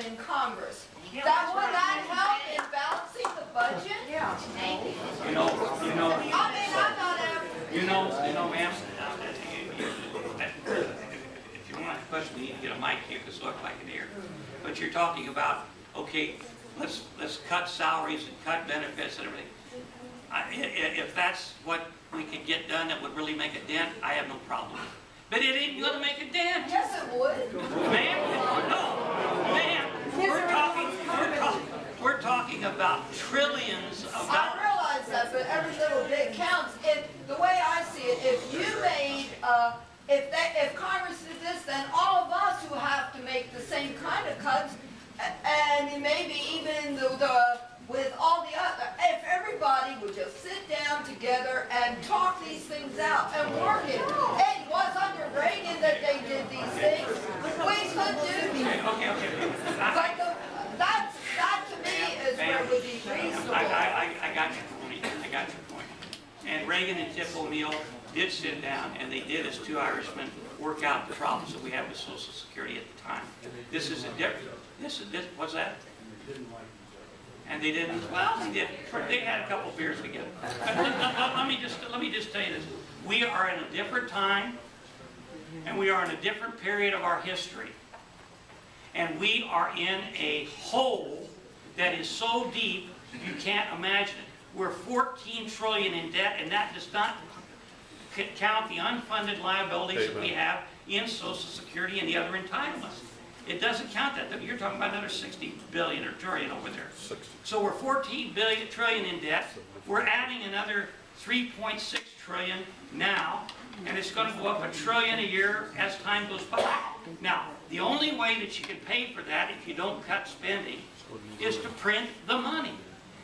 happen in Congress. That would that help in balancing the budget? Yeah. I mean, I'm not after. Ma'am, if you want to question me, you get a mic here because it looks like an ear. But you're talking about, okay, let's cut salaries and cut benefits and everything. If that's what we could get done that would really make a dent, I have no problem. But it ain't going to make a dent. Yes, it would. Ma'am, no, ma'am, we're talking about trillions of I dollars. realize that, but every little bit counts. The way I see it, if you made, if Congress did this, then all of us who have to make the same kind of cuts, and maybe even with all the other, if everybody would just sit down together and talk these things out and work it. It was under Reagan that they did these things. We could do these. Okay. But that to me is where it would be reasonable. I got your point. I got your point. And Reagan and Tip O'Neill did sit down, and they did, as two Irishmen, work out the problems that we have with Social Security at the time. This is a different. What's that? And they didn't. Well, they did. They had a couple beers together. Let me just tell you this: we are in a different time, and we are in a different period of our history, and we are in a hole that is so deep you can't imagine it. We're 14 trillion in debt, and that does not count the unfunded liabilities that we have in Social Security and the other entitlements. It doesn't count that. You're talking about another 60 billion or trillion over there. So we're 14 trillion in debt. We're adding another 3.6 trillion now, and it's going to go up $1 trillion a year as time goes by. Now, the only way that you can pay for that if you don't cut spending is to print the money.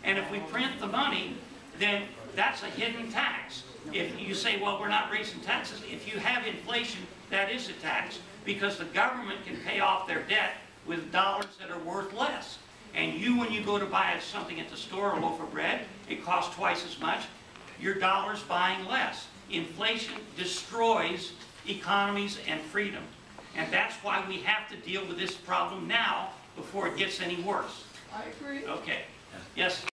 And if we print the money, then that's a hidden tax. If you say, well, we're not raising taxes, if you have inflation, that is a tax, because the government can pay off their debt with dollars that are worth less. And you, when you go to buy something at the store, a loaf of bread, it costs twice as much. Your dollar's buying less. Inflation destroys economies and freedom. And that's why we have to deal with this problem now before it gets any worse. I agree. Okay. Yes?